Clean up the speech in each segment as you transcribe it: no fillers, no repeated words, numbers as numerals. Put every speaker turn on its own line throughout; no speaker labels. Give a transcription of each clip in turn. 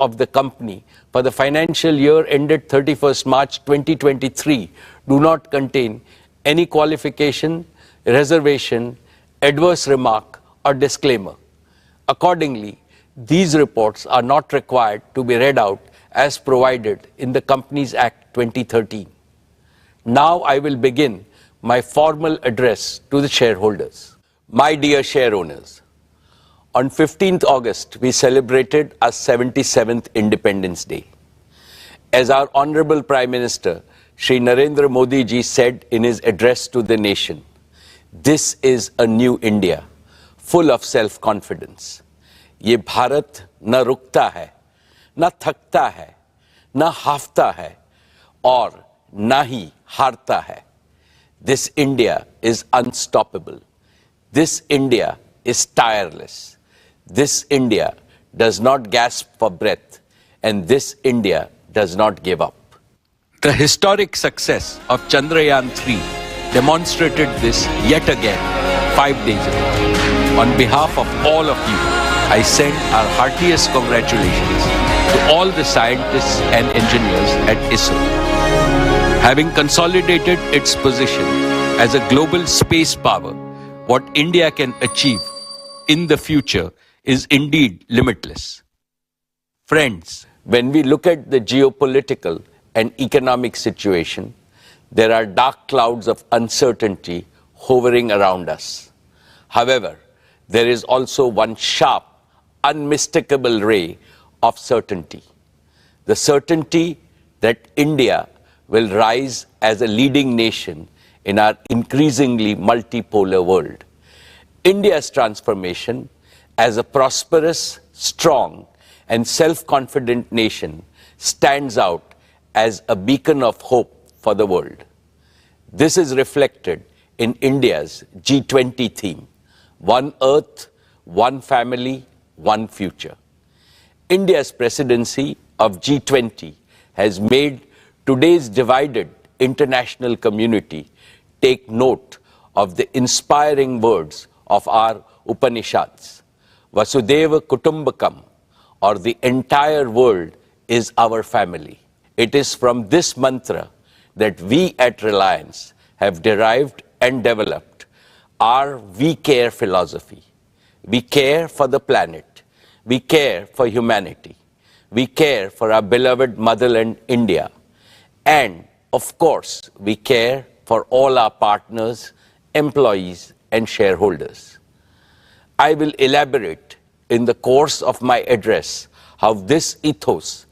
of the company for the financial year ended 31st March 2023 do not contain any qualification, reservation, adverse remark, or disclaimer. Accordingly, these reports are not required to be read out as provided in the Companies Act 2013. Now I will begin my formal address to the shareholders. My dear share owners, on 15th August, we celebrated our 77th Independence Day. As our Honorable Prime Minister, Shri Narendra Modi ji said in his address to the nation, this is a new India, full of self-confidence. ये भारत न रुकता है, न थकता है, न हाफता है, और न ही हारता है. This India is unstoppable. This India is tireless. This India does not gasp for breath, and this India does not give up. The historic success of Chandrayaan-3 demonstrated this yet again 5 days ago. On behalf of all of you, I send our heartiest congratulations to all the scientists and engineers at ISRO. Having consolidated its position as a global space power, what India can achieve in the future is indeed limitless. Friends, when we look at the geopolitical and economic situation, there are dark clouds of uncertainty hovering around us. However, there is also one sharp, unmistakable ray of certainty. The certainty that India will rise as a leading nation in our increasingly multipolar world. India's transformation as a prosperous, strong, and self-confident nation stands out as a beacon of hope for the world. This is reflected in India's G20 theme, One Earth, One Family, One Future. India's presidency of G20 has made today's divided international community take note of the inspiring words of our Upanishads. Vasudeva Kutumbakam, or the entire world is our family. It is from this mantra that we at Reliance have derived and developed our We Care philosophy. We care for the planet. We care for humanity. We care for our beloved motherland, India. And, of course, we care for all our partners, employees, and shareholders. I will elaborate in the course of my address how this ethos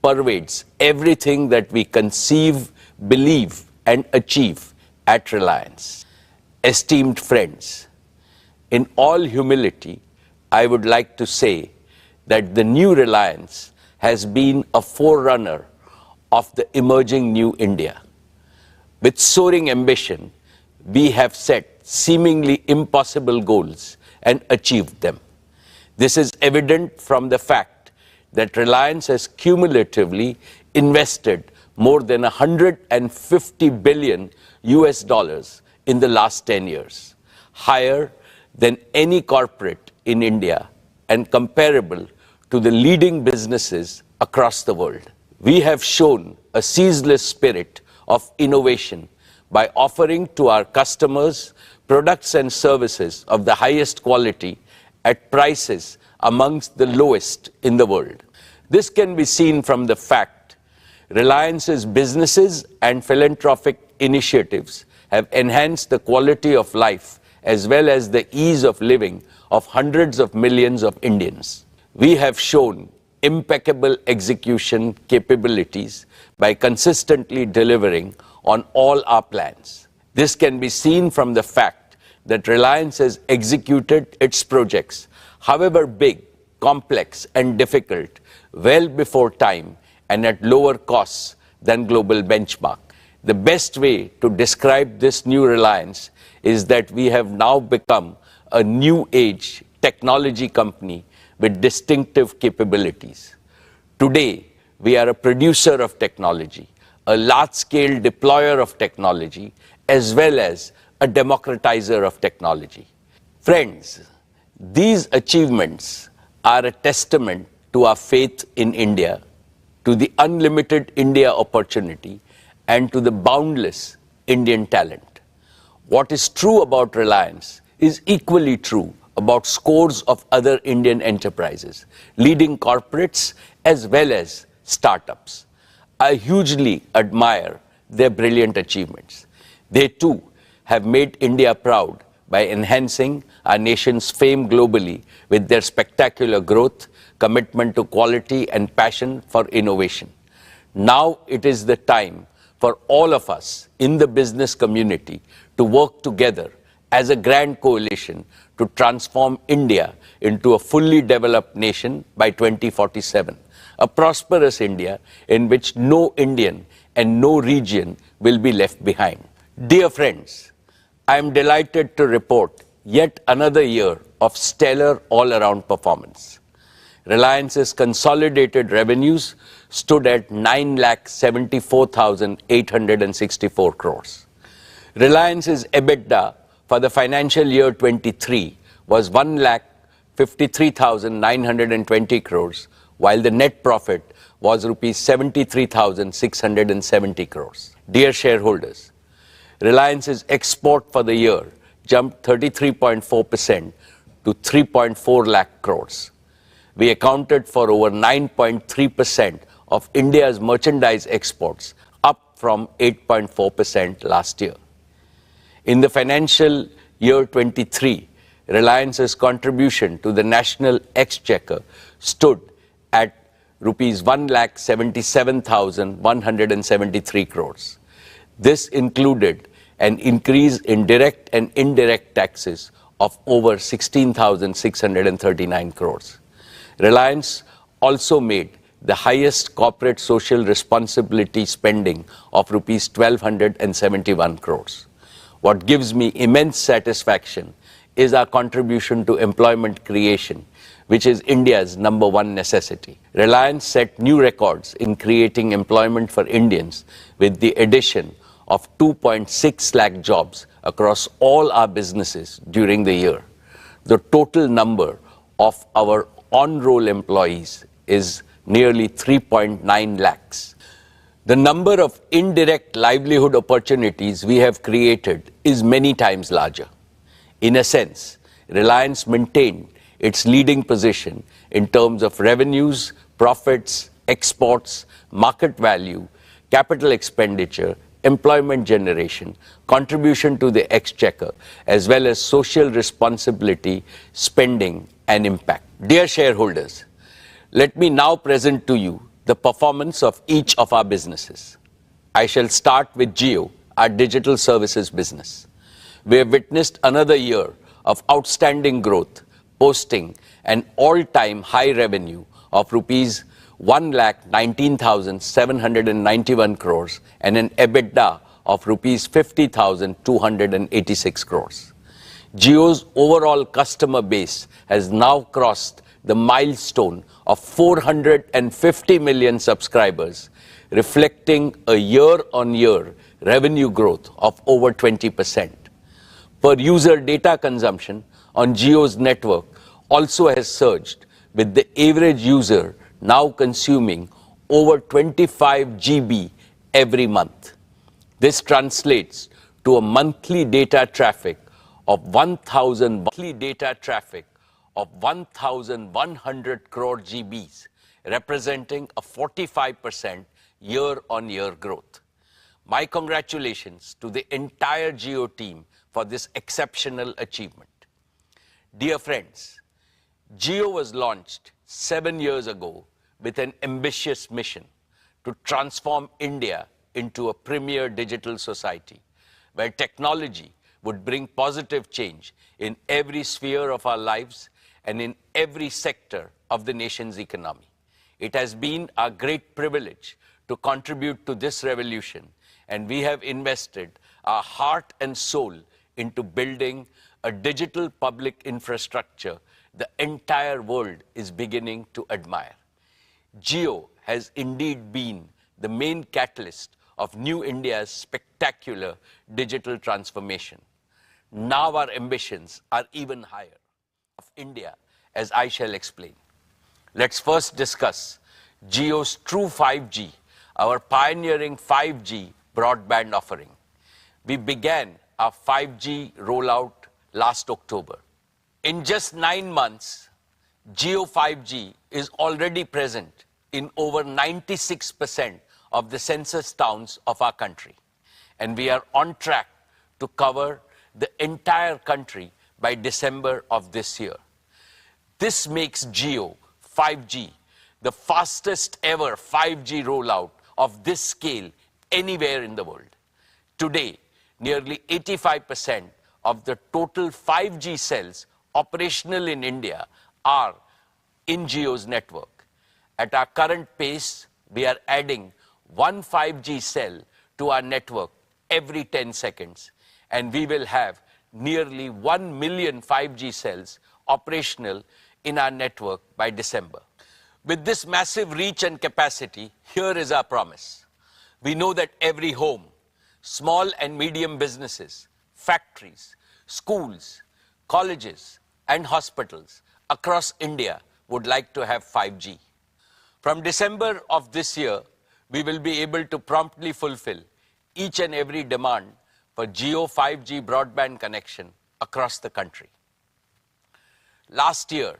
pervades everything that we conceive, believe, and achieve at Reliance. Esteemed friends, in all humility, I would like to say that the new Reliance has been a forerunner of the emerging new India. With soaring ambition, we have set seemingly impossible goals and achieved them. This is evident from the fact that Reliance has cumulatively invested more than $150 billion in the last 10 years, higher than any corporate in India and comparable to the leading businesses across the world. We have shown a ceaseless spirit of innovation by offering to our customers products and services of the highest quality at prices amongst the lowest in the world. This can be seen from the fact Reliance's businesses and philanthropic initiatives have enhanced the quality of life as well as the ease of living of hundreds of millions of Indians. We have shown impeccable execution capabilities by consistently delivering on all our plans. This can be seen from the fact that Reliance has executed its projects, however big, complex, and difficult, well before time and at lower costs than global benchmark. The best way to describe this new Reliance is that we have now become a new age technology company with distinctive capabilities. Today, we are a producer of technology, a large-scale deployer of technology, as well as a democratizer of technology. Friends, these achievements are a testament to our faith in India, to the unlimited India opportunity, and to the boundless Indian talent. What is true about Reliance is equally true about scores of other Indian enterprises, leading corporates as well as startups. I hugely admire their brilliant achievements. They too have made India proud by enhancing our nation's fame globally with their spectacular growth, commitment to quality, and passion for innovation. Now it is the time for all of us in the business community to work together as a grand coalition to transform India into a fully developed nation by 2047, a prosperous India in which no Indian and no region will be left behind. Dear friends, I am delighted to report yet another year of stellar all-around performance. Reliance's consolidated revenues stood at 9,74,864 crores. Reliance's EBITDA for the financial year 23 was 1,53,920 crores, while the net profit was rupees 73,670 crores. Dear shareholders, Reliance's export for the year jumped 33.4% to 3.4 lakh crores. We accounted for over 9.3% of India's merchandise exports, up from 8.4% last year. In the financial year 23, Reliance's contribution to the national exchequer stood at rupees 1,77,173 crores. This included an increase in direct and indirect taxes of over 16,639 crores. Reliance also made the highest corporate social responsibility spending of rupees 1,271 crores. What gives me immense satisfaction is our contribution to employment creation, which is India's #1 necessity. Reliance set new records in creating employment for Indians with the addition of 2.6 lakh jobs across all our businesses during the year. The total number of our on-roll employees is nearly 3.9 lakhs. The number of indirect livelihood opportunities we have created is many times larger. In a sense, Reliance maintained its leading position in terms of revenues, profits, exports, market value, capital expenditure, employment generation, contribution to the exchequer, as well as social responsibility, spending, and impact. Dear shareholders, let me now present to you the performance of each of our businesses. I shall start with Jio, our digital services business. We have witnessed another year of outstanding growth, posting an all-time high revenue of rupees 1,19,791 crores and an EBITDA of rupees 50,286 crores. Jio's overall customer base has now crossed the milestone of 450 million subscribers, reflecting a year-on-year revenue growth of over 20%. Per user data consumption on Jio's network also has surged, with the average user now consuming over 25 GB every month. This translates to a monthly data traffic of 1,100 crore GBs, representing a 45% year-on-year growth. My congratulations to the entire Jio team for this exceptional achievement. Dear friends, Jio was launched 7 years ago with an ambitious mission to transform India into a premier digital society, where technology would bring positive change in every sphere of our lives and in every sector of the nation's economy. It has been our great privilege to contribute to this revolution, and we have invested our heart and soul into building a digital public infrastructure the entire world is beginning to admire. Jio has indeed been the main catalyst of New India's spectacular digital transformation. Now our ambitions are even higher of India, as I shall explain. Let's first discuss Jio's True 5G, our pioneering 5G broadband offering. We began our 5G rollout last October. In just 9 months, Jio 5G is already present in over 96% of the census towns of our country. And we are on track to cover the entire country by December of this year. This makes Jio 5G the fastest ever 5G rollout of this scale anywhere in the world. Today, nearly 85% of the total 5G cells operational in India are in Jio's network. At our current pace, we are adding one 5G cell to our network every 10 seconds, and we will have nearly 1 million 5G cells operational in our network by December. With this massive reach and capacity, here is our promise. We know that every home, small and medium businesses, factories, schools, colleges, and hospitals across India would like to have 5G. From December of this year, we will be able to promptly fulfill each and every demand for Jio 5G broadband connection across the country. Last year,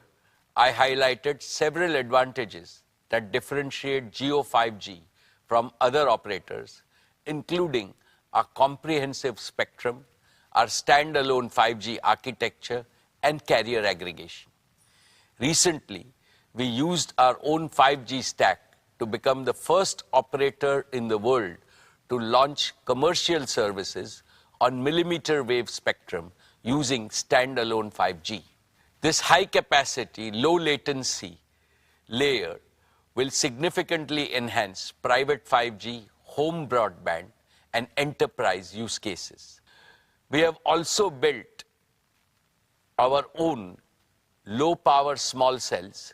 I highlighted several advantages that differentiate Jio 5G from other operators, including our comprehensive spectrum, our standalone 5G architecture, and carrier aggregation. Recently, we used our own 5G stack to become the first operator in the world to launch commercial services on millimeter wave spectrum using standalone 5G. This high capacity, low latency layer will significantly enhance private 5G, home broadband, and enterprise use cases. We have also built our own low power small cells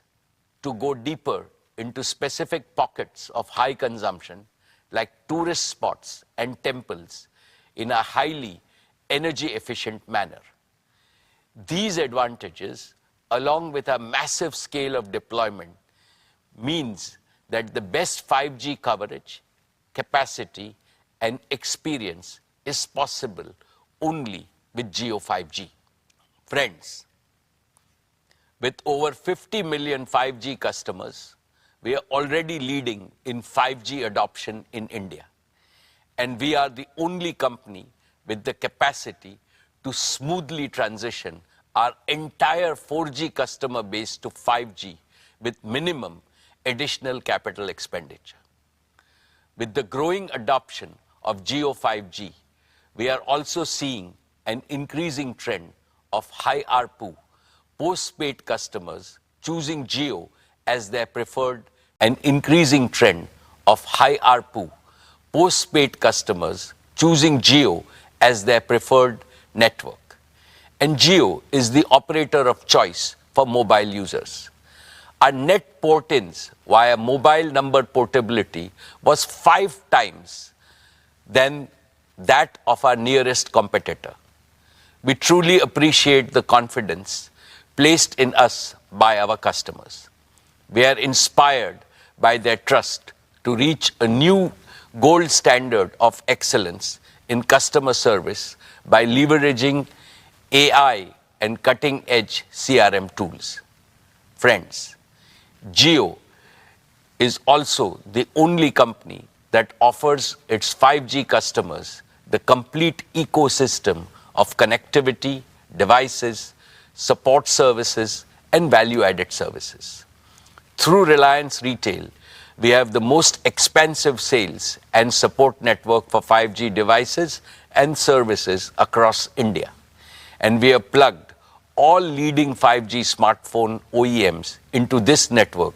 to go deeper into specific pockets of high consumption like tourist spots and temples in a highly energy efficient manner. These advantages, along with a massive scale of deployment, means that the best 5G coverage, capacity, and experience is possible only with Jio 5G. Friends, with over 50 million 5G customers, we are already leading in 5G adoption in India. And we are the only company with the capacity to smoothly transition our entire 4G customer base to 5G with minimum additional capital expenditure. With the growing adoption of Jio 5G, we are also seeing an increasing trend of high ARPU, post-paid customers choosing Jio as their preferred, an increasing trend of high ARPU, post-paid customers choosing Jio as their preferred network. And Jio is the operator of choice for mobile users. Our net port-ins via mobile number portability was 5 times than that of our nearest competitor. We truly appreciate the confidence placed in us by our customers. We are inspired by their trust to reach a new gold standard of excellence in customer service by leveraging AI and cutting-edge CRM tools. Friends, Jio is also the only company that offers its 5G customers the complete ecosystem of connectivity, devices, support services, and value-added services. Through Reliance Retail, we have the most expansive sales and support network for 5G devices and services across India. And we have plugged all leading 5G smartphone OEMs into this network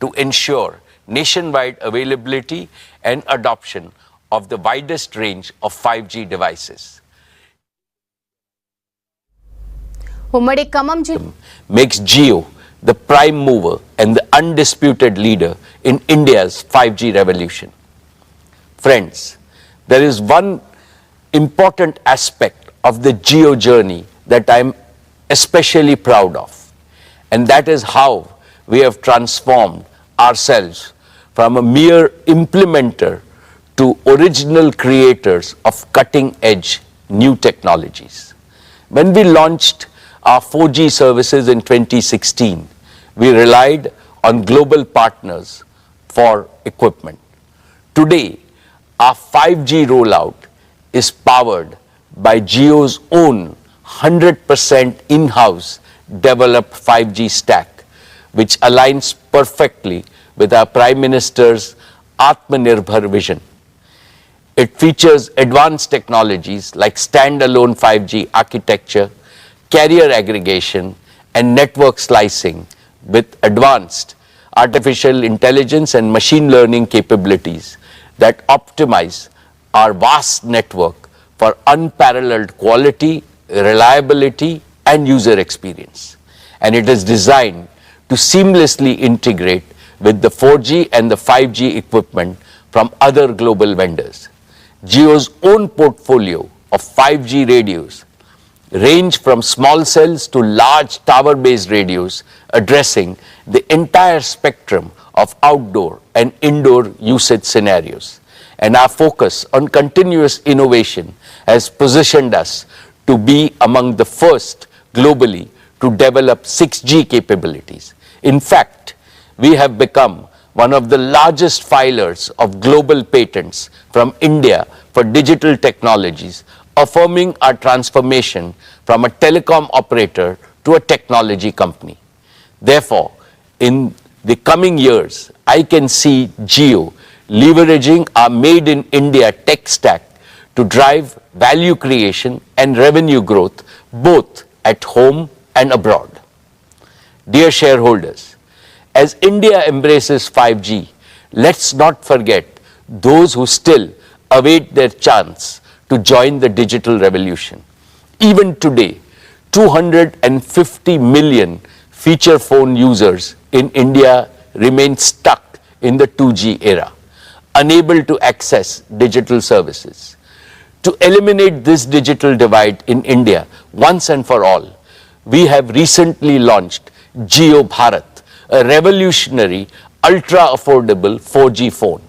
to ensure nationwide availability and adoption of the widest range of 5G devices.
ఉమ్మడి ఖమ్మం జిల్లా
makes Jio the prime mover and the undisputed leader in India's 5G revolution. Friends, there is one important aspect of the Jio journey that I am especially proud of, and that is how we have transformed ourselves from a mere implementer to original creators of cutting-edge new technologies. When we launched our 4G services in 2016, we relied on global partners for equipment. Today, our 5G rollout is powered by Jio's own 100% in-house developed 5G stack, which aligns perfectly with our Prime Minister's Atmanirbhar vision. It features advanced technologies like standalone 5G architecture, carrier aggregation, and network slicing with advanced artificial intelligence and machine learning capabilities that optimize our vast network for unparalleled quality, reliability, and user experience. And it is designed to seamlessly integrate with the 4G and the 5G equipment from other global vendors. Jio's own portfolio of 5G radios range from small cells to large tower-based radios addressing the entire spectrum of outdoor and indoor usage scenarios. And our focus on continuous innovation has positioned us to be among the first globally to develop 6G capabilities. In fact, we have become one of the largest filers of global patents from India for digital technologies, affirming our transformation from a telecom operator to a technology company. Therefore, in the coming years, I can see Jio leveraging our Made in India tech stack to drive value creation and revenue growth both at home and abroad. Dear shareholders, as India embraces 5G, let's not forget those who still await their chance to join the digital revolution. Even today, 250 million feature phone users in India remain stuck in the 2G era, unable to access digital services. To eliminate this digital divide in India once and for all, we have recently launched Jio Bharat, a revolutionary, ultra-affordable 4G phone,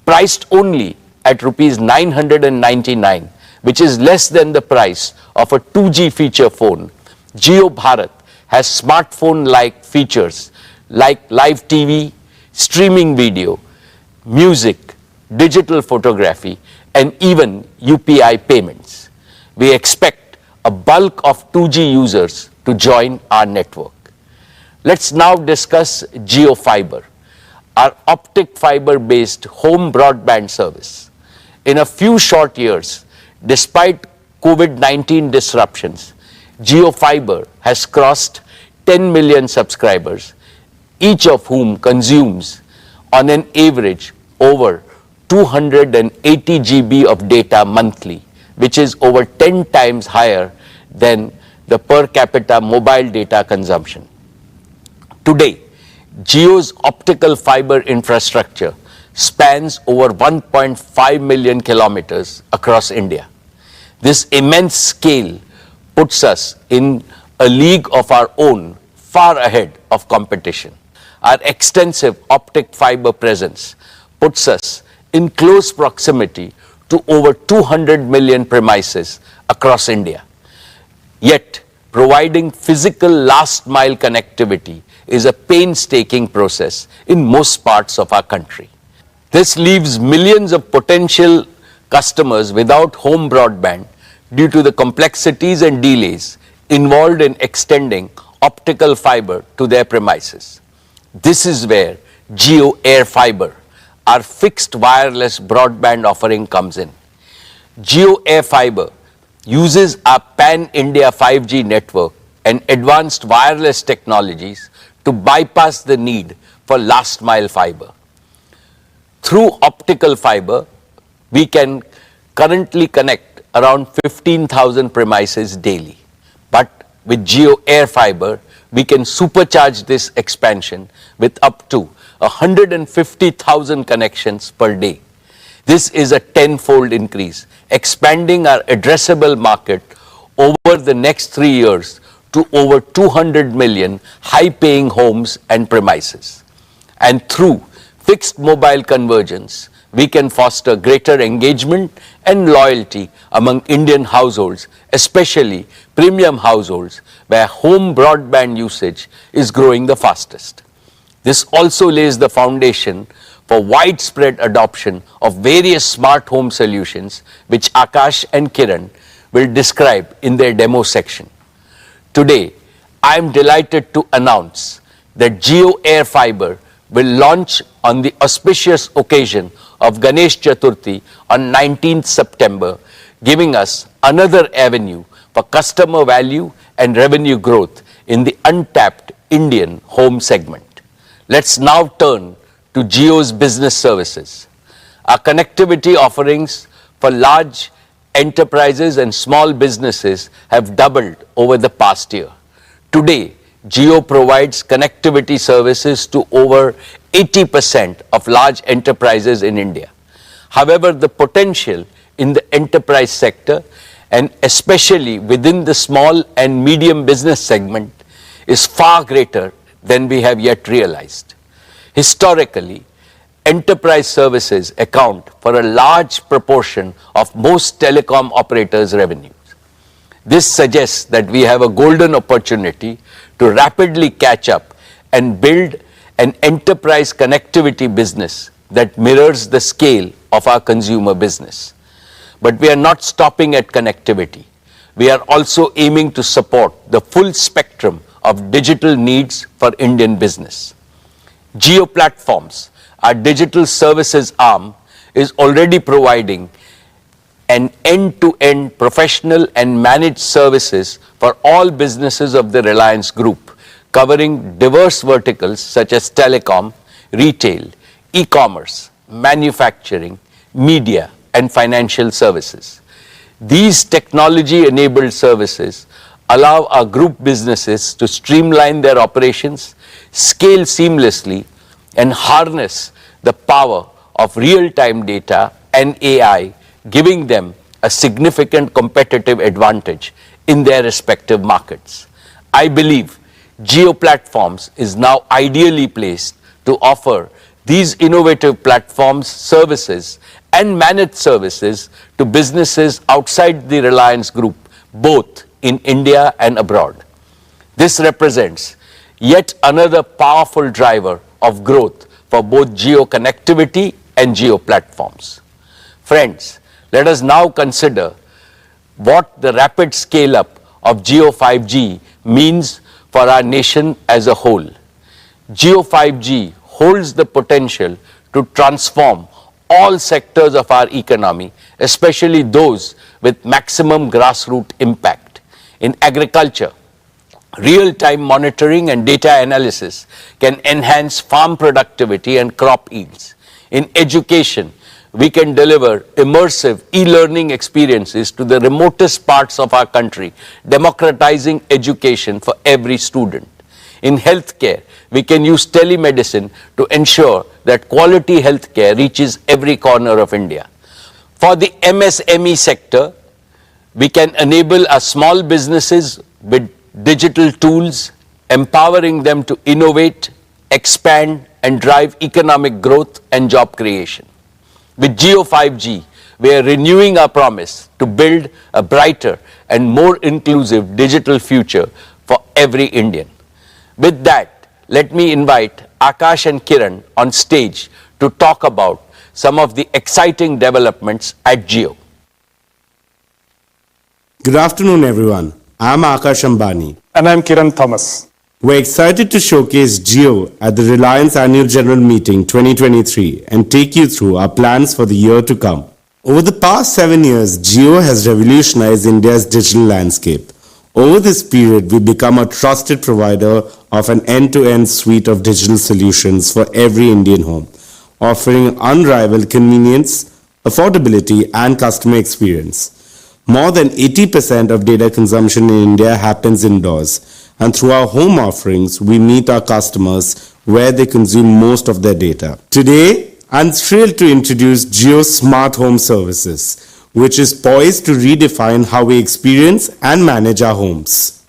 priced only at Rs 999, which is less than the price of a 2G feature phone. Jio Bharat has smartphone-like features like live TV, streaming video, music, digital photography, and even UPI payments. We expect a bulk of 2G users to join our network. Let's now discuss Jio Fiber, our optic fiber-based home broadband service. In a few short years, despite COVID-19 disruptions, Jio Fiber has crossed 10 million subscribers, each of whom consumes on an average over 280 GB of data monthly, which is over 10 times higher than the per capita mobile data consumption. Today, Jio's optical fiber infrastructure spans over 1.5 million kilometers across India. This immense scale puts us in a league of our own, far ahead of competition. Our extensive optic fiber presence puts us in close proximity to over 200 million premises across India. Yet, providing physical last-mile connectivity is a painstaking process in most parts of our country. This leaves millions of potential customers without home broadband due to the complexities and delays involved in extending optical fiber to their premises. This is where Jio Air Fiber, our fixed wireless broadband offering, comes in. Jio Air Fiber uses our pan-India 5G network and advanced wireless technologies to bypass the need for last-mile fiber. Through optical fiber, we can currently connect around 15,000 premises daily. But with Jio Air Fiber, we can supercharge this expansion with up to 150,000 connections per day. This is a tenfold increase, expanding our addressable market over the next 3 years to over 200 million high-paying homes and premises. And through fixed mobile convergence, we can foster greater engagement and loyalty among Indian households, especially premium households where home broadband usage is growing the fastest. This also lays the foundation for widespread adoption of various smart home solutions, which Akash and Kiran will describe in their demo section. Today, I am delighted to announce that Jio Air Fiber will launch on the auspicious occasion of Ganesh Chaturthi on 19th September, giving us another avenue for customer value and revenue growth in the untapped Indian home segment. Let's now turn to Jio's business services. Our connectivity offerings for large enterprises and small businesses have doubled over the past year. Today, Jio provides connectivity services to over 80% of large enterprises in India. However, the potential in the enterprise sector, and especially within the small and medium business segment, is far greater than we have yet realized. Historically, enterprise services account for a large proportion of most telecom operators' revenues. This suggests that we have a golden opportunity to rapidly catch up and build an enterprise connectivity business that mirrors the scale of our consumer business. But we are not stopping at connectivity. We are also aiming to support the full spectrum of digital needs for Indian business. Jio Platforms, our digital services arm, is already providing an end-to-end professional and managed services for all businesses of the Reliance Group, covering diverse verticals such as telecom, retail, e-commerce, manufacturing, media, and financial services. These technology-enabled services allow our group businesses to streamline their operations, scale seamlessly, and harness the power of real-time data and AI, giving them a significant competitive advantage in their respective markets. I believe Jio Platforms is now ideally placed to offer these innovative platforms, services, and managed services to businesses outside the Reliance Group, both in India and abroad. This represents yet another powerful driver of growth for both Jio Connectivity and Jio Platforms. Friends, let us now consider what the rapid scale-up of Jio 5G means for our nation as a whole. Jio 5G holds the potential to transform all sectors of our economy, especially those with maximum grassroots impact. In agriculture, real-time monitoring and data analysis can enhance farm productivity and crop yields. In education, we can deliver immersive e-learning experiences to the remotest parts of our country, democratizing education for every student. In healthcare, we can use telemedicine to ensure that quality healthcare reaches every corner of India. For the MSME sector, we can enable our small businesses with digital tools, empowering them to innovate, expand, and drive economic growth and job creation. With Jio 5G, we are renewing our promise to build a brighter and more inclusive digital future for every Indian. With that, let me invite Akash and Kiran on stage to talk about some of the exciting developments at Jio.
Good afternoon, everyone. I'm Mukesh Ambani.
And I'm Kiran Thomas.
We're excited to showcase Jio at the Reliance Annual General Meeting 2023 and take you through our plans for the year to come. Over the past 7 years, Jio has revolutionized India's digital landscape. Over this period, we've become a trusted provider of an end-to-end suite of digital solutions for every Indian home, offering unrivaled convenience, affordability, and customer experience. More than 80% of data consumption in India happens indoors, and through our home offerings, we meet our customers where they consume most of their data. Today, I'm thrilled to introduce Jio Smart Home Services, which is poised to redefine how we experience and manage our homes.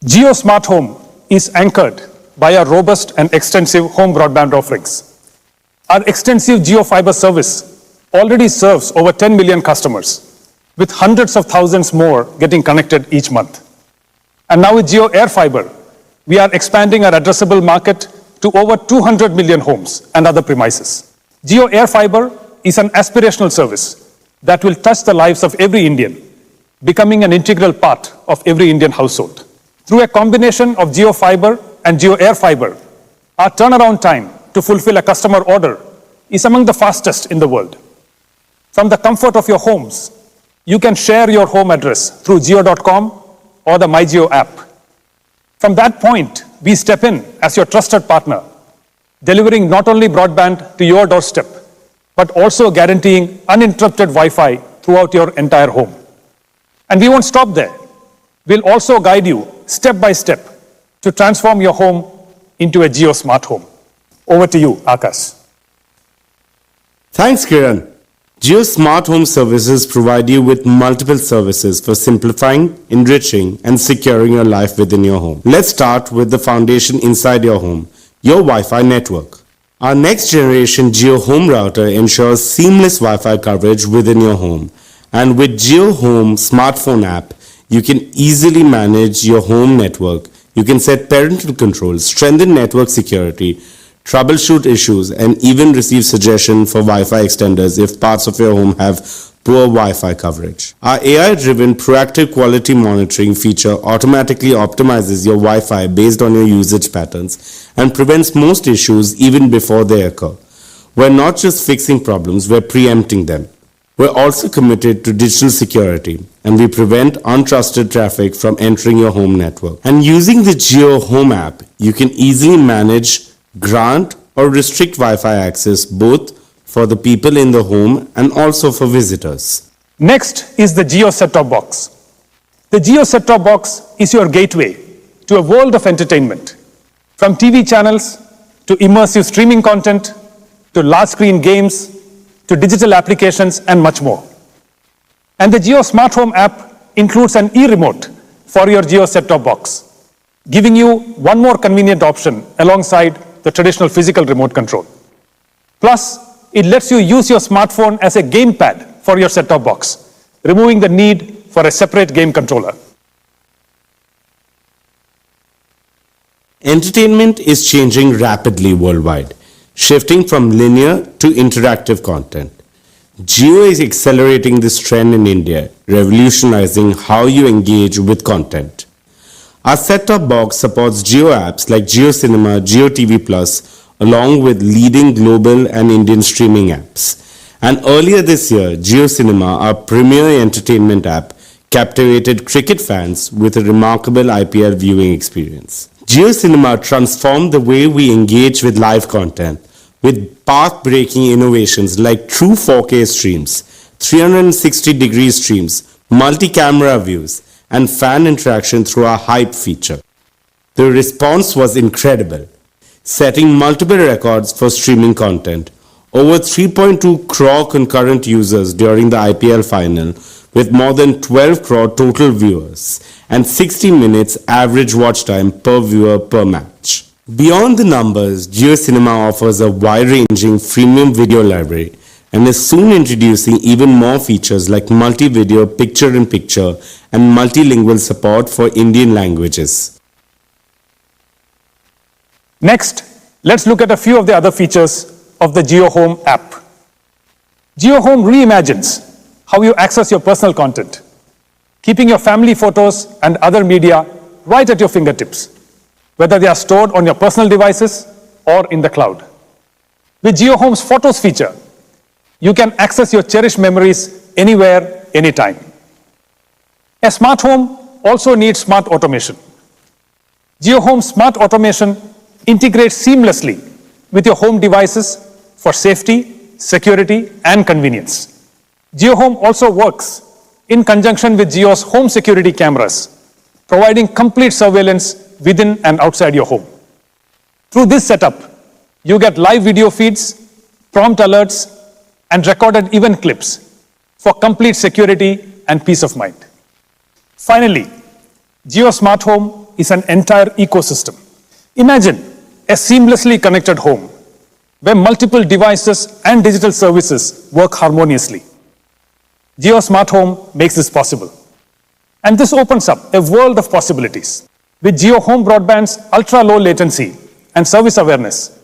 Jio Smart Home is anchored by our robust and extensive home broadband offerings. Our extensive Jio Fiber service already serves over 10 million customers, with hundreds of thousands more getting connected each month. And now with Jio Air Fiber, we are expanding our addressable market to over 200 million homes and other premises. Jio Air Fiber is an aspirational service that will touch the lives of every Indian, becoming an integral part of every Indian household. Through a combination of Jio Fiber and Jio Air Fiber, our turnaround time to fulfill a customer order is among the fastest in the world. From the comfort of your homes, you can share your home address through jio.com or the MyJio app. From that point, we step in as your trusted partner, delivering not only broadband to your doorstep, but also guaranteeing uninterrupted Wi-Fi throughout your entire home. And we won't stop there. We'll also guide you step by step to transform your home into a Jio Smart Home. Over to you, Akash.
Thanks, Kiran. Jio Smart Home Services provide you with multiple services for simplifying, enriching, and securing your life within your home. Let's start with the foundation inside your home, your Wi-Fi network. Our next generation Jio Home Router ensures seamless Wi-Fi coverage within your home. And with Jio Home smartphone app, you can easily manage your home network. You can set parental controls, strengthen network security, troubleshoot issues, and even receive suggestions for Wi-Fi extenders if parts of your home have poor Wi-Fi coverage. Our AI-driven proactive quality monitoring feature automatically optimizes your Wi-Fi based on your usage patterns and prevents most issues even before they occur. We're not just fixing problems, we're preempting them. We're also committed to digital security, and we prevent untrusted traffic from entering your home network. And using the Jio Home app, you can easily manage, grant, or restrict Wi-Fi access both for the people in the home and also for visitors.
Next is the Jio set-top box. The Jio set-top box is your gateway to a world of entertainment, from TV channels to immersive streaming content to large-screen games to digital applications and much more. And the Jio Smart Home app includes an e-remote for your Jio set-top box, giving you one more convenient option alongside the traditional physical remote control. Plus, it lets you use your smartphone as a gamepad for your set-top box, removing the need for a separate game controller.
Entertainment is changing rapidly worldwide, shifting from linear to interactive content. Jio is accelerating this trend in India, revolutionizing how you engage with content. Our set-top box supports Jio apps like Jio Cinema, Jio TV Plus, along with leading global and Indian streaming apps. And earlier this year, Jio Cinema, our premier entertainment app, captivated cricket fans with a remarkable IPL viewing experience. Jio Cinema transformed the way we engage with live content with path-breaking innovations like true 4K streams, 360-degree streams, multi-camera views, and fan interaction through our Hype feature. The response was incredible, setting multiple records for streaming content. Over 3.2 crore concurrent users during the IPL final, with more than 12 crore total viewers and 60 minutes average watch time per viewer per match. Beyond the numbers, Jio Cinema offers a wide-ranging freemium video library and is soon introducing even more features like multi-video, picture-in-picture, and multilingual support for Indian languages.
Next, let's look at a few of the other features of the Jio Home app. Jio Home reimagines how you access your personal content, keeping your family photos and other media right at your fingertips, whether they are stored on your personal devices or in the cloud. With Jio Home's Photos feature, you can access your cherished memories anywhere, anytime. A smart home also needs smart automation. Jio Home Smart Automation integrates seamlessly with your home devices for safety, security, and convenience. Jio Home also works in conjunction with Jio's home security cameras, providing complete surveillance within and outside your home. Through this setup, you get live video feeds, prompt alerts, and recorded event clips for complete security and peace of mind. Finally, Jio Smart Home is an entire ecosystem. Imagine a seamlessly connected home where multiple devices and digital services work harmoniously. Jio Smart Home makes this possible. And this opens up a world of possibilities. With Jio Home Broadband's ultra-low latency and service awareness,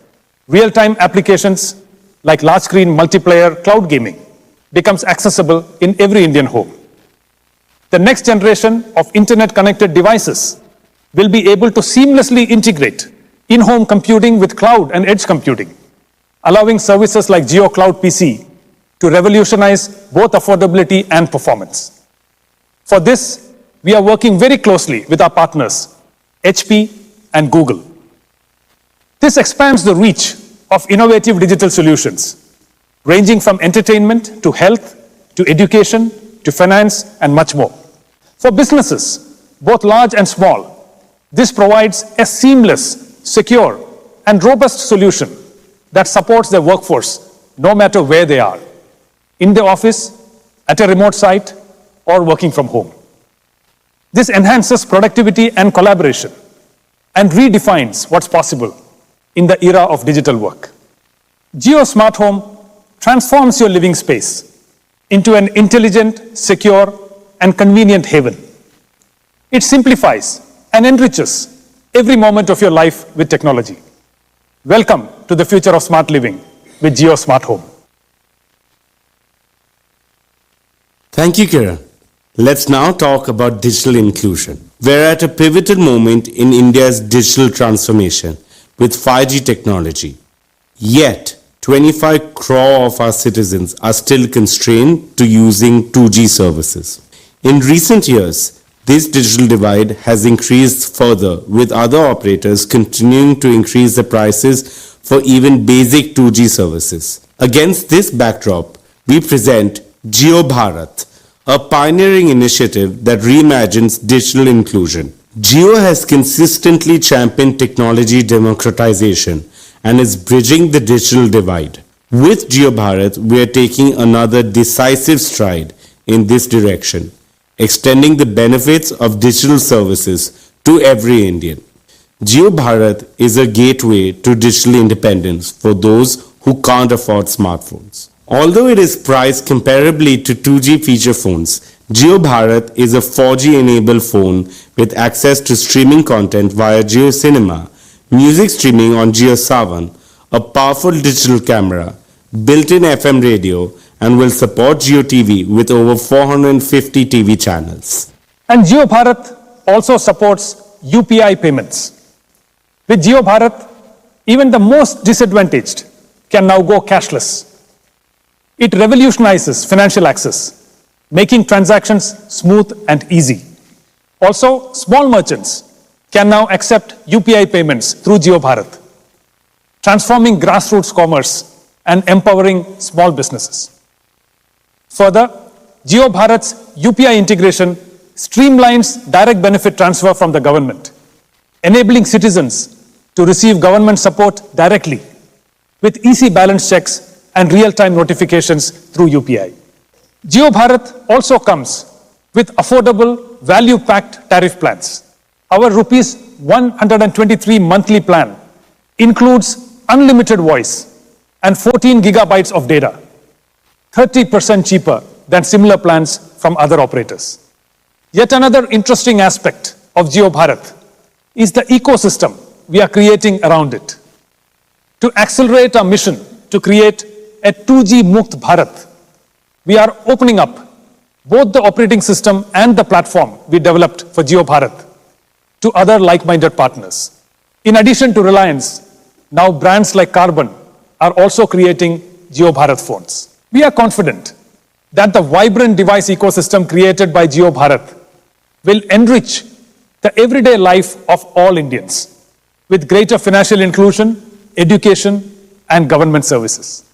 real-time applications like large-screen multiplayer cloud gaming becomes accessible in every Indian home. The next generation of internet-connected devices will be able to seamlessly integrate in-home computing with cloud and edge computing, allowing services like Jio Cloud PC to revolutionize both affordability and performance. For this, we are working very closely with our partners, HP and Google. This expands the reach of innovative digital solutions, ranging from entertainment to health, to education, to finance, and much more. For businesses, both large and small, this provides a seamless, secure, and robust solution that supports their workforce no matter where they are, in the office, at a remote site, or working from home. This enhances productivity and collaboration and redefines what's possible in the era of digital work. Jio Smart Home transforms your living space into an intelligent, secure, and convenient haven. It simplifies and enriches every moment of your life with technology. Welcome to the future of smart living with Jio Smart Home.
Thank you, Kiran. Let's now talk about digital inclusion. We're at a pivotal moment in India's digital transformation with 5G technology. Yet, 25 crore of our citizens are still constrained to using 2G services. In recent years, this digital divide has increased further, with other operators continuing to increase the prices for even basic 2G services. Against this backdrop, we present Jio Bharat, a pioneering initiative that reimagines digital inclusion. Jio has consistently championed technology democratization and is bridging the digital divide. With Jio Bharat, we are taking another decisive stride in this direction, extending the benefits of digital services to every Indian. Jio Bharat is a gateway to digital independence for those who can't afford smartphones. Although it is priced comparably to 2G feature phones, Jio Bharat is a 4G-enabled phone with access to streaming content via Jio Cinema, music streaming on Jio Saavn, a powerful digital camera, built-in FM radio, and will support Jio TV with over 450 TV channels.
And Jio Bharat also supports UPI payments. With Jio Bharat, even the most disadvantaged can now go cashless. It revolutionizes financial access, making transactions smooth and easy. Also, small merchants can now accept UPI payments through Jio Bharat, transforming grassroots commerce and empowering small businesses. Further, Jio Bharat's UPI integration streamlines direct benefit transfer from the government, enabling citizens to receive government support directly with easy balance checks and real-time notifications through UPI. Jio Bharat also comes with affordable, value-packed tariff plans. Our rupees 123 monthly plan includes unlimited voice and 14 gigabytes of data, 30% cheaper than similar plans from other operators. Yet another interesting aspect of Jio Bharat is the ecosystem we are creating around it. To accelerate our mission to create a 2G Mukt Bharat, we are opening up both the operating system and the platform we developed for Jio Bharat to other like-minded partners. In addition to Reliance, now brands like Carbon are also creating Jio Bharat phones. We are confident that the vibrant device ecosystem created by Jio Bharat will enrich the everyday life of all Indians with greater financial inclusion, education, and government services.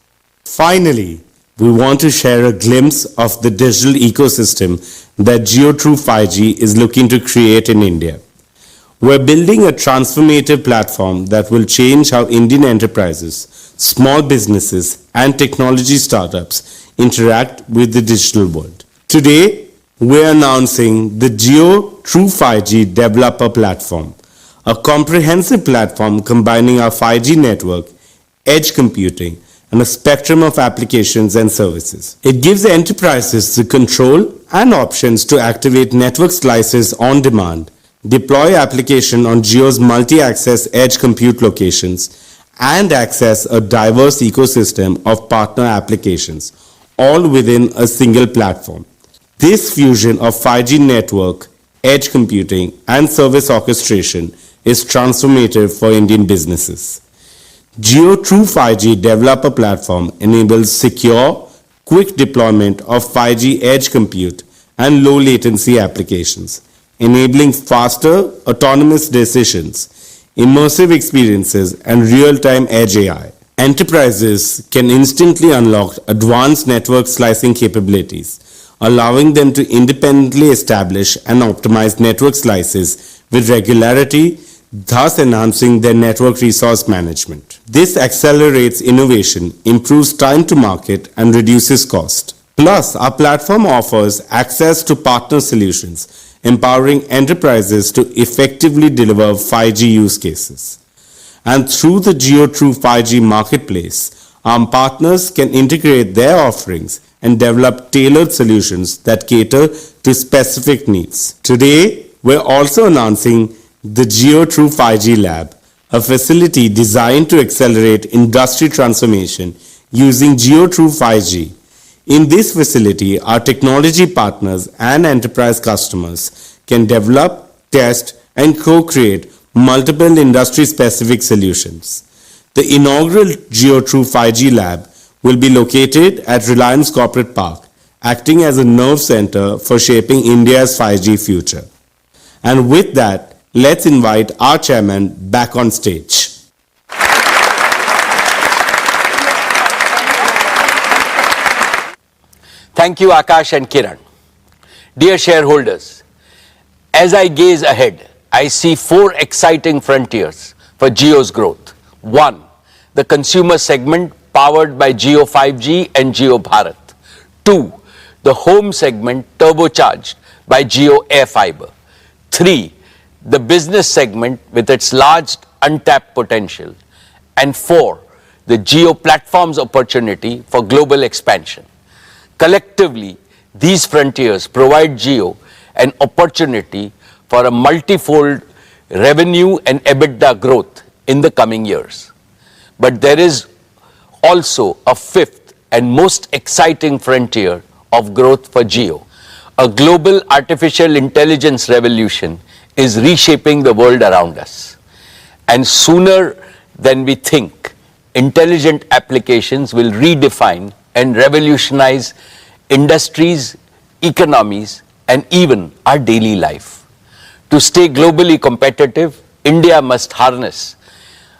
Finally, we want to share a glimpse of the digital ecosystem that Jio True 5G is looking to create in India. We're building a transformative platform that will change how Indian enterprises, small businesses, and technology startups interact with the digital world. Today, we're announcing the Jio True 5G Developer Platform, a comprehensive platform combining our 5G network, edge computing, and a spectrum of applications and services. It gives enterprises the control and options to activate network slices on demand, deploy application on Jio's multi-access edge compute locations, and access a diverse ecosystem of partner applications, all within a single platform. This fusion of 5G network, edge computing, and service orchestration is transformative for Indian businesses. Jio True 5G Developer Platform enables secure, quick deployment of 5G edge compute and low latency applications, enabling faster, autonomous decisions, immersive experiences, and real-time edge AI. Enterprises can instantly unlock advanced network slicing capabilities, allowing them to independently establish and optimize network slices with regularity, thus enhancing their network resource management. This accelerates innovation, improves time to market, and reduces cost. Plus, our platform offers access to partner solutions, empowering enterprises to effectively deliver 5G use cases. And through the Jio True 5G marketplace, our partners can integrate their offerings and develop tailored solutions that cater to specific needs. Today, we're also announcing the Jio True 5G Lab, a facility designed to accelerate industry transformation using Jio True 5G. In this facility, our technology partners and enterprise customers can develop, test, and co-create multiple industry-specific solutions. The inaugural Jio True 5G Lab will be located at Reliance Corporate Park, acting as a nerve center for shaping India's 5G future. And with that, let's invite our chairman back on stage.
Thank you, Akash and Kiran. Dear shareholders, as I gaze ahead, I see four exciting frontiers for Jio's growth. One, the consumer segment powered by Jio 5G and Jio Bharat. Two, the home segment turbocharged by Jio Air Fiber. Three, the business segment with its large untapped potential. And four, the Jio platforms opportunity for global expansion. Collectively, these frontiers provide Jio an opportunity for a multifold revenue and EBITDA growth in the coming years. But there is also a fifth and most exciting frontier of growth for Jio. A global artificial intelligence revolution is reshaping the world around us. And sooner than we think, intelligent applications will redefine and revolutionize industries, economies, and even our daily life. To stay globally competitive, India must harness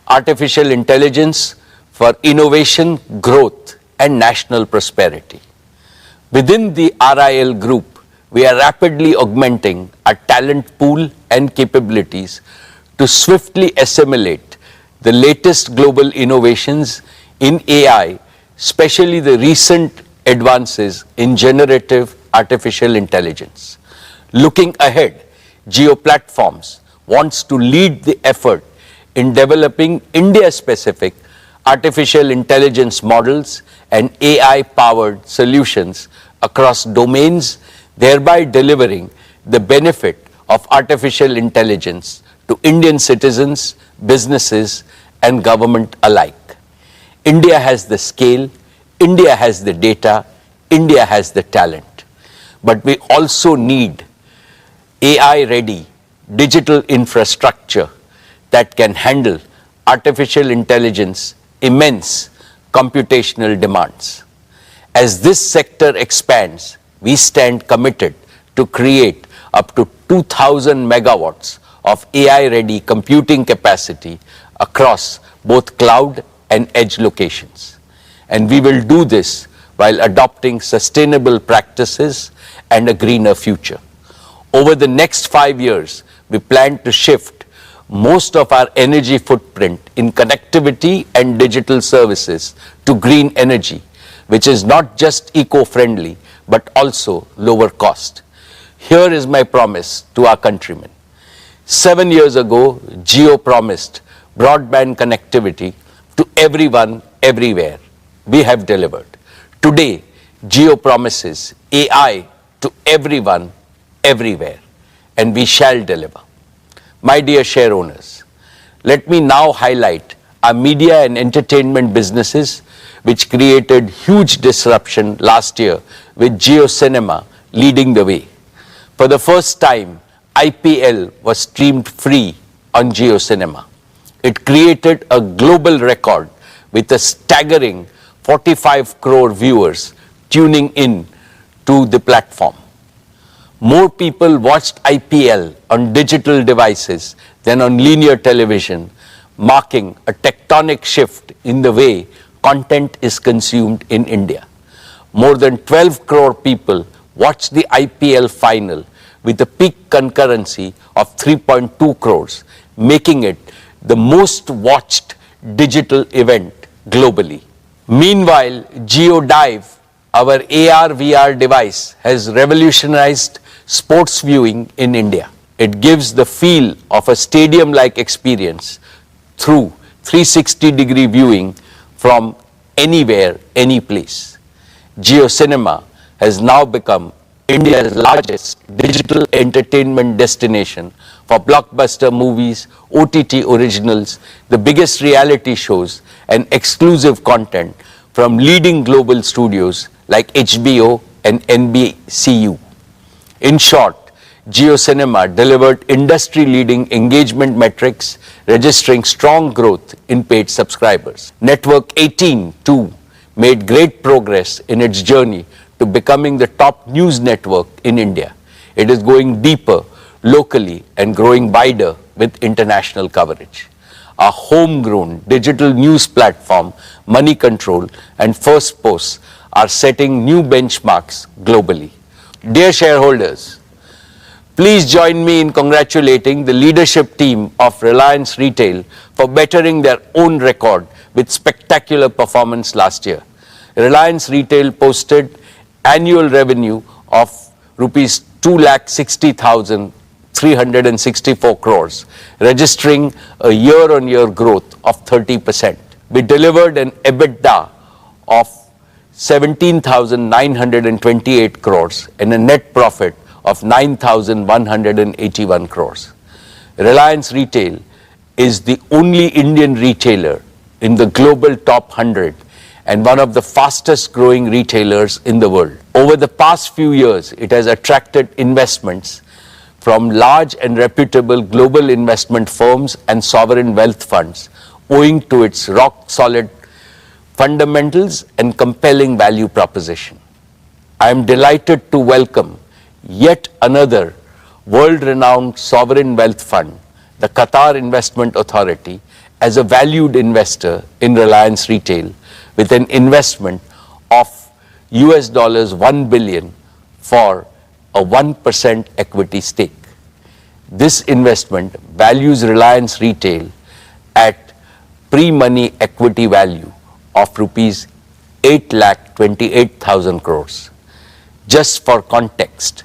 artificial intelligence for innovation, growth, and national prosperity. Within the RIL group, we are rapidly augmenting our talent pool and capabilities to swiftly assimilate the latest global innovations in AI, especially the recent advances in generative artificial intelligence. Looking ahead, Jio Platforms wants to lead the effort in developing India-specific artificial intelligence models and AI-powered solutions across domains, thereby delivering the benefit of artificial intelligence to Indian citizens, businesses, and government alike. India has the scale, India has the data, India has the talent. But we also need AI-ready digital infrastructure that can handle artificial intelligence immense computational demands. As this sector expands, we stand committed to create up to 2,000 megawatts of AI-ready computing capacity across both cloud and edge locations. And we will do this while adopting sustainable practices and a greener future. Over the next 5 years, we plan to shift most of our energy footprint in connectivity and digital services to green energy, which is not just eco-friendly, but also lower cost. Here is my promise to our countrymen. 7 years ago, Jio promised broadband connectivity to everyone, everywhere. We have delivered. Today, Jio promises AI to everyone, everywhere. And we shall deliver. My dear share owners, let me now highlight our media and entertainment businesses which created huge disruption last year with Jio Cinema leading the way. For the first time, IPL was streamed free on Jio Cinema. It created a global record with a staggering 45 crore viewers tuning in to the platform. More people watched IPL on digital devices than on linear television, marking a tectonic shift in the way content is consumed in India. More than 12 crore people watched the IPL final with a peak concurrency of 3.2 crores, making it the most watched digital event globally. Meanwhile, GeoDive, our AR/VR device, has revolutionized sports viewing in India. It gives the feel of a stadium-like experience through 360-degree viewing from anywhere, any place. Jio Cinema has now become India's largest digital entertainment destination for blockbuster movies, OTT originals, the biggest reality shows, and exclusive content from leading global studios like HBO and NBCU. In short, Jio Cinema delivered industry-leading engagement metrics, registering strong growth in paid subscribers. Network 18, too, made great progress in its journey to becoming the top news network in India. It is going deeper locally and growing wider with international coverage. Our homegrown digital news platform, Money Control and First Post are setting new benchmarks globally. Dear shareholders, please join me in congratulating the leadership team of Reliance Retail for bettering their own record with spectacular performance last year. Reliance Retail posted annual revenue of rupees 2,60,364 crores, registering a year-on-year growth of 30%. We delivered an EBITDA of 17,928 crores and a net profit of 9,181 crores. Reliance Retail is the only Indian retailer in the global top 100 and one of the fastest growing retailers in the world. Over the past few years, it has attracted investments from large and reputable global investment firms and sovereign wealth funds, owing to its rock-solid fundamentals and compelling value proposition. I am delighted to welcome yet another world-renowned sovereign wealth fund, the Qatar Investment Authority, as a valued investor in Reliance Retail with an investment of $1 billion for a 1% equity stake. This investment values Reliance Retail at pre-money equity value of rupees 8,28,000 crores. Just for context,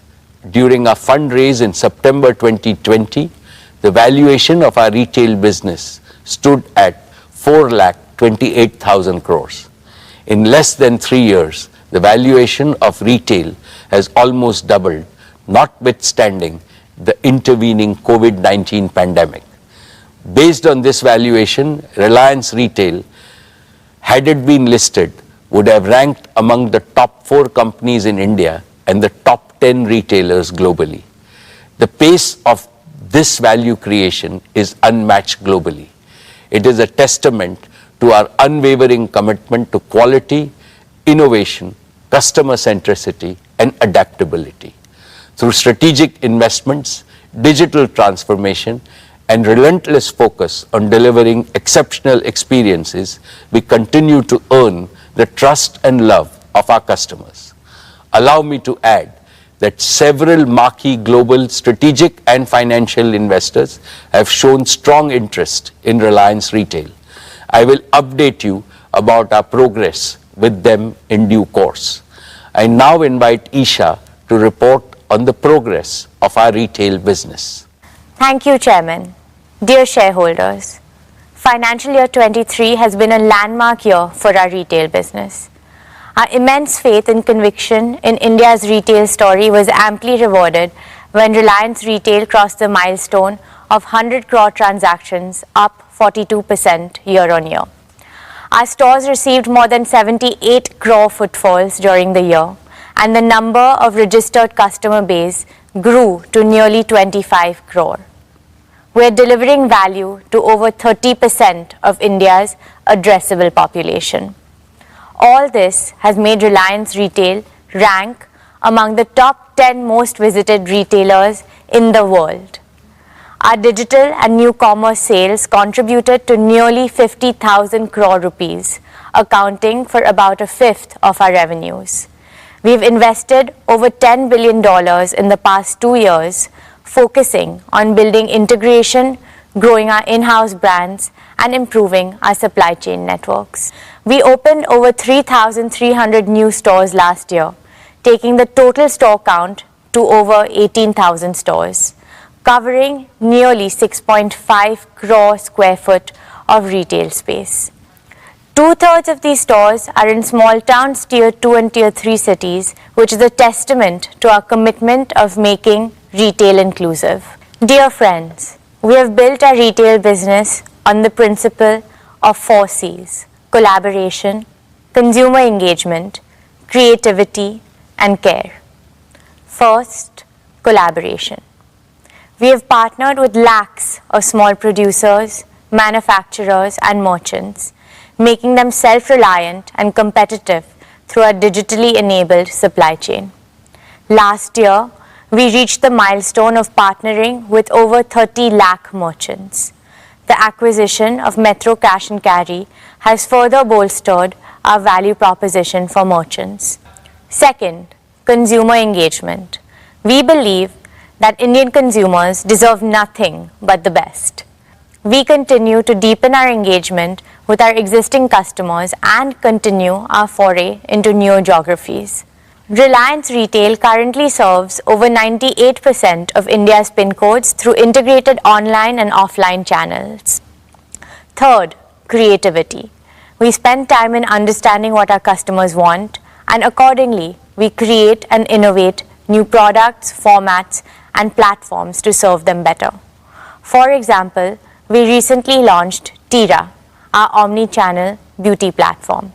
during our fundraise in September 2020, the valuation of our retail business stood at 4,28,000 crores. In less than 3 years, the valuation of retail has almost doubled, notwithstanding the intervening COVID-19 pandemic. Based on this valuation, Reliance Retail, had it been listed, would have ranked among the top 4 companies in India and the top 10 retailers globally. The pace of this value creation is unmatched globally. It is a testament to our unwavering commitment to quality, innovation, customer centricity, and adaptability. Through strategic investments, digital transformation, and relentless focus on delivering exceptional experiences, we continue to earn the trust and love of our customers. Allow me to add that several marquee global strategic and financial investors have shown strong interest in Reliance Retail. I will update you about our progress with them in due course. I now invite Isha to report on the progress of our retail business.
Thank you, Chairman. Dear shareholders, financial year 23 has been a landmark year for our retail business. Our immense faith and conviction in India's retail story was amply rewarded when Reliance Retail crossed the milestone of 100 crore transactions, up 42% year-on-year. Our stores received more than 78 crore footfalls during the year, and the number of registered customer base grew to nearly 25 crore. We are delivering value to over 30% of India's addressable population. All this has made Reliance Retail rank among the top 10 most visited retailers in the world. Our digital and new commerce sales contributed to nearly 50,000 crore rupees, accounting for about a fifth of our revenues. We've invested over $10 billion in the past 2 years, focusing on building integration, growing our in-house brands, and improving our supply chain networks. We opened over 3,300 new stores last year, taking the total store count to over 18,000 stores, covering nearly 6.5 crore square foot of retail space. 2/3 of these stores are in small towns, tier 2 and tier 3 cities, which is a testament to our commitment of making retail inclusive. Dear friends, we have built our retail business on the principle of 4 C's: collaboration, consumer engagement, creativity, and care. First, collaboration. We have partnered with lakhs of small producers, manufacturers, and merchants, making them self-reliant and competitive through our digitally enabled supply chain. Last year, we reached the milestone of partnering with over 30 lakh merchants. The acquisition of Metro Cash and Carry has further bolstered our value proposition for merchants. Second, consumer engagement. We believe that Indian consumers deserve nothing but the best. We continue to deepen our engagement with our existing customers and continue our foray into new geographies. Reliance Retail currently serves over 98% of India's PIN codes through integrated online and offline channels. Third, creativity. We spend time in understanding what our customers want, and accordingly, we create and innovate new products, formats, and platforms to serve them better. For example, we recently launched Tira, our omni-channel beauty platform.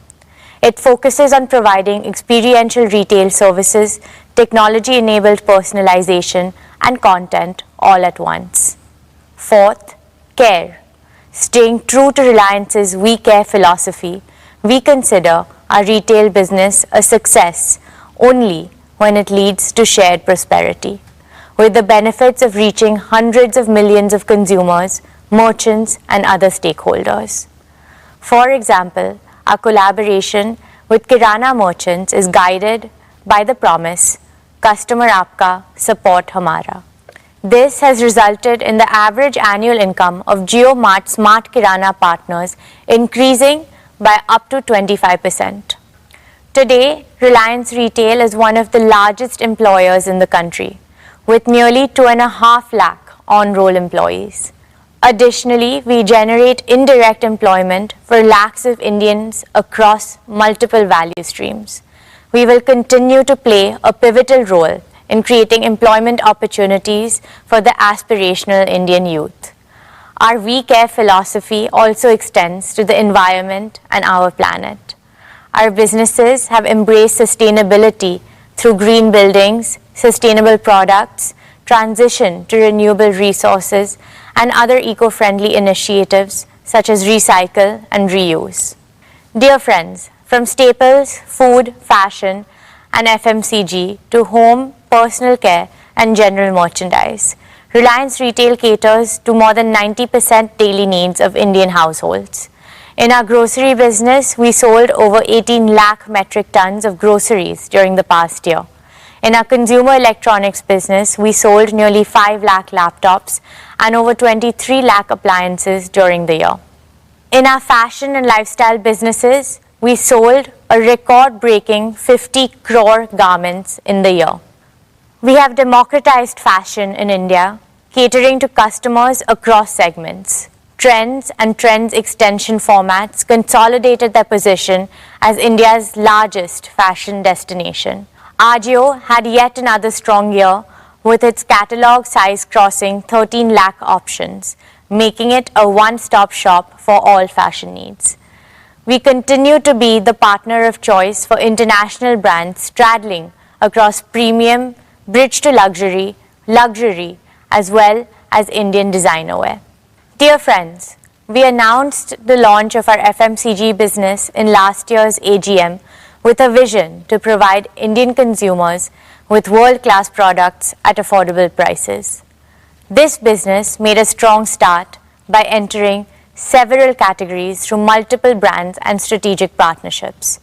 It focuses on providing experiential retail services, technology-enabled personalization, and content all at once. Fourth, care. Staying true to Reliance's We Care philosophy, we consider our retail business a success only when it leads to shared prosperity, with the benefits of reaching hundreds of millions of consumers, merchants, and other stakeholders. For example, our collaboration with Kirana merchants is guided by the promise, "Customer Aapka, Support Hamara." This has resulted in the average annual income of JioMart Smart Kirana partners increasing by up to 25%. Today, Reliance Retail is one of the largest employers in the country, with nearly 2.5 lakh on-roll employees. Additionally, we generate indirect employment for lakhs of Indians across multiple value streams. We will continue to play a pivotal role in creating employment opportunities for the aspirational Indian youth. Our We Care philosophy also extends to the environment and our planet. Our businesses have embraced sustainability through green buildings, sustainable products, transition to renewable resources, and other eco-friendly initiatives such as recycle and reuse. Dear friends, from staples, food, fashion, and FMCG to home, personal care, and general merchandise, Reliance Retail caters to more than 90% daily needs of Indian households. In our grocery business, we sold over 18 lakh metric tons of groceries during the past year. In our consumer electronics business, we sold nearly 5 lakh laptops and over 23 lakh appliances during the year. In our fashion and lifestyle businesses, we sold a record-breaking 50 crore garments in the year. We have democratized fashion in India, catering to customers across segments. Trends and Trends extension formats consolidated their position as India's largest fashion destination. Ajio had yet another strong year with its catalogue size crossing 13 lakh options, making it a one-stop shop for all fashion needs. We continue to be the partner of choice for international brands straddling across premium, bridge to luxury, as well as Indian designer wear. Dear friends, we announced the launch of our FMCG business in last year's AGM with a vision to provide Indian consumers with world-class products at affordable prices. This business made a strong start by entering several categories through multiple brands and strategic partnerships.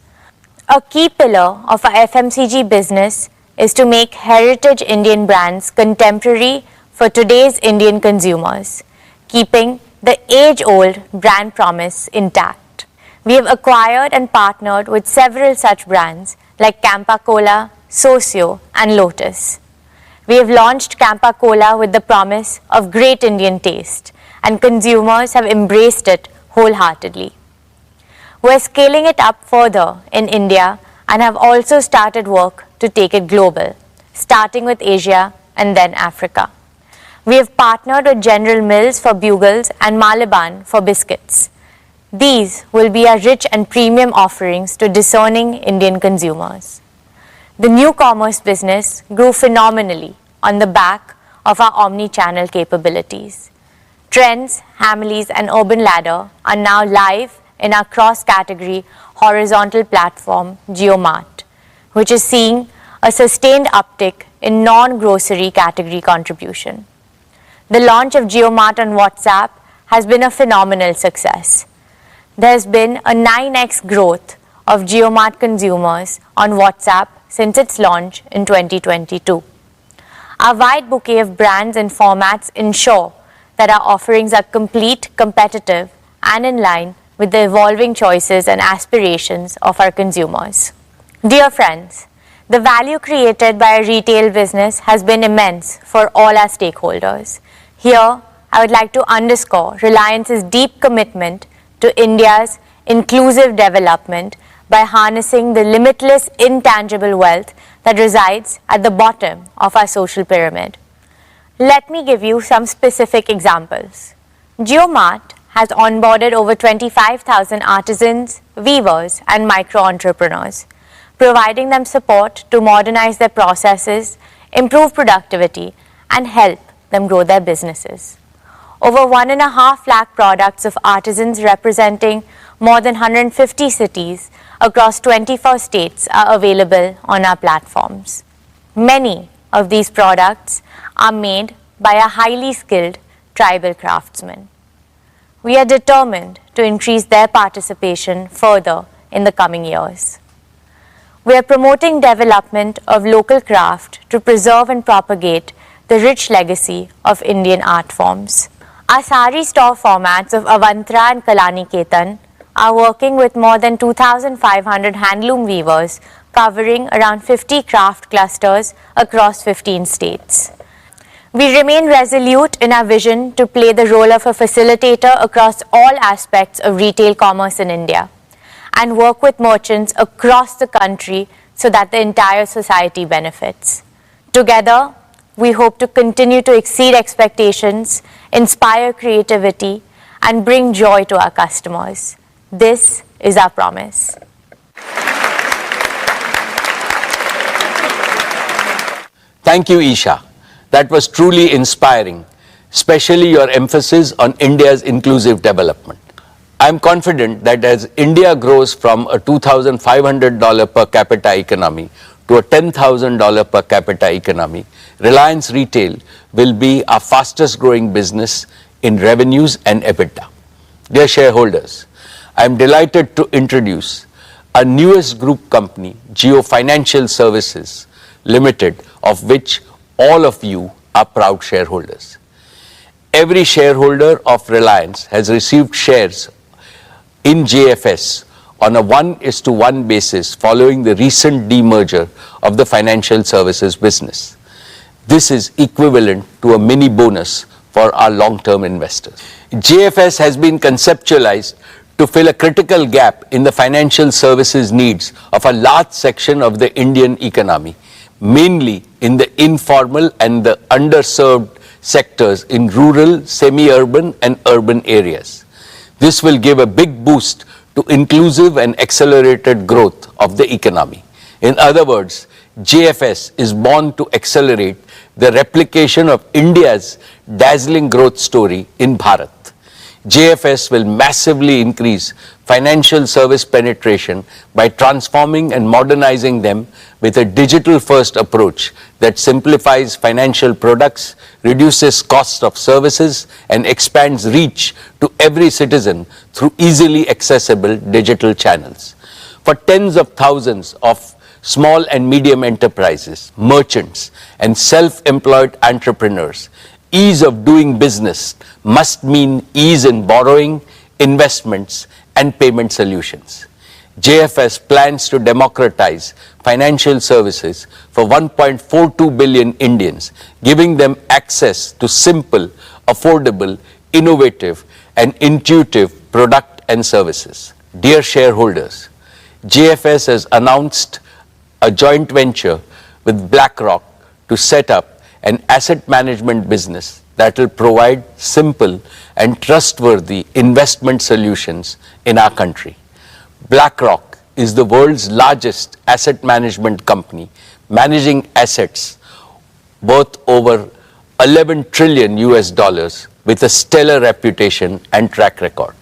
A key pillar of our FMCG business is to make heritage Indian brands contemporary for today's Indian consumers, keeping the age-old brand promise intact. We have acquired and partnered with several such brands like Campa Cola, Socio, and Lotus. We have launched Campa Cola with the promise of great Indian taste, and consumers have embraced it wholeheartedly. We're scaling it up further in India and have also started work to take it global, starting with Asia and then Africa. We have partnered with General Mills for bugles and Malaban for biscuits. These will be our rich and premium offerings to discerning Indian consumers. The new commerce business grew phenomenally on the back of our omni-channel capabilities. Trends, Hamleys, and Urban Ladder are now live in our cross-category horizontal platform JioMart, which is seeing a sustained uptick in non-grocery category contribution. The launch of JioMart on WhatsApp has been a phenomenal success. There has been a 9x growth of JioMart consumers on WhatsApp since its launch in 2022. Our wide bouquet of brands and formats ensure that our offerings are complete, competitive, and in line with the evolving choices and aspirations of our consumers. Dear friends, the value created by our retail business has been immense for all our stakeholders. Here, I would like to underscore Reliance's deep commitment to India's inclusive development by harnessing the limitless intangible wealth that resides at the bottom of our social pyramid. Let me give you some specific examples. JioMart has onboarded over 25,000 artisans, weavers, and micro-entrepreneurs, providing them support to modernize their processes, improve productivity, and help them grow their businesses. Over 1.5 lakh products of artisans representing more than 150 cities across 24 states are available on our platforms. Many of these products are made by a highly skilled tribal craftsmen. We are determined to increase their participation further in the coming years. We are promoting development of local craft to preserve and propagate the rich legacy of Indian art forms. Our sari store formats of Avantra and Kalani Ketan are working with more than 2,500 handloom weavers covering around 50 craft clusters across 15 states. We remain resolute in our vision to play the role of a facilitator across all aspects of retail commerce in India and work with merchants across the country so that the entire society benefits. Together, we hope to continue to exceed expectations, inspire creativity, and bring joy to our customers. This is our promise.
Thank you, Isha. That was truly inspiring, especially your emphasis on India's inclusive development. I am confident that as India grows from a $2,500 per capita economy to a $10,000 per capita economy, Reliance Retail will be our fastest growing business in revenues and EBITDA. Dear shareholders, I am delighted to introduce our newest group company, Jio Financial Services Limited, of which all of you are proud shareholders. Every shareholder of Reliance has received shares in JFS on a 1:1 basis following the recent demerger of the financial services business. This is equivalent to a mini bonus for our long-term investors. JFS has been conceptualized to fill a critical gap in the financial services needs of a large section of the Indian economy, mainly in the informal and the underserved sectors in rural, semi-urban and urban areas. This will give a big boost to inclusive and accelerated growth of the economy. In other words, JFS is born to accelerate the replication of India's dazzling growth story in Bharat. JFS will massively increase financial service penetration by transforming and modernizing them with a digital-first approach that simplifies financial products, reduces cost of services, and expands reach to every citizen through easily accessible digital channels. For tens of thousands of small and medium enterprises, merchants, and self-employed entrepreneurs, ease of doing business must mean ease in borrowing, investments, and payment solutions. JFS plans to democratize financial services for 1.42 billion Indians, giving them access to simple, affordable, innovative, and intuitive product and services. Dear shareholders, JFS has announced a joint venture with BlackRock to set up an asset management business that will provide simple and trustworthy investment solutions in our country. BlackRock is the world's largest asset management company, managing assets worth over 11 trillion US dollars with a stellar reputation and track record.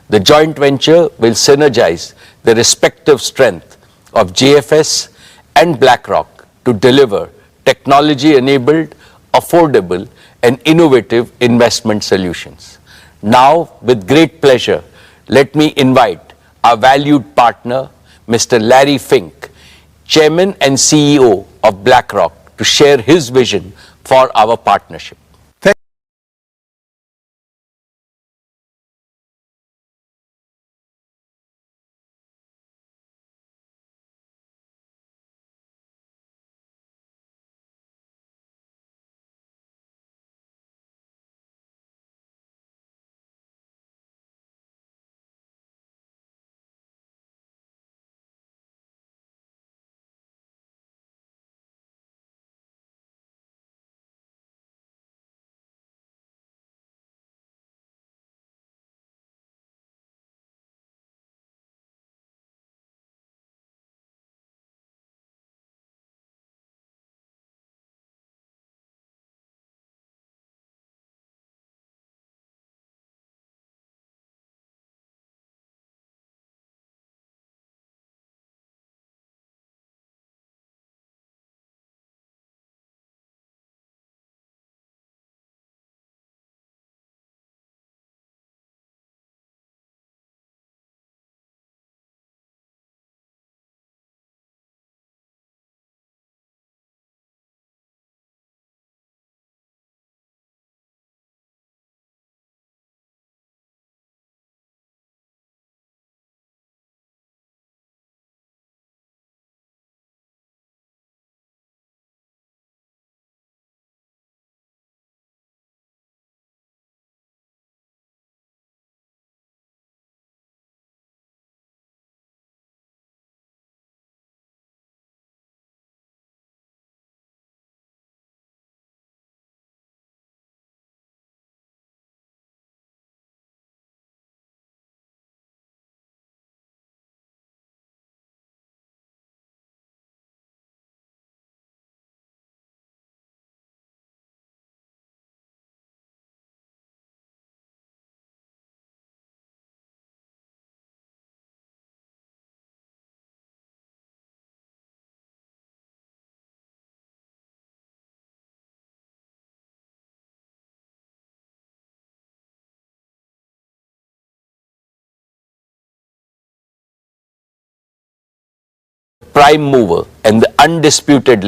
The joint venture will synergize the respective strength of JFS and BlackRock to deliver technology-enabled, affordable, and innovative investment solutions. Now, with great pleasure, let me invite our valued partner, Mr. Larry Fink, Chairman and CEO of BlackRock, to share his vision for our partnership. Prime mover and the undisputed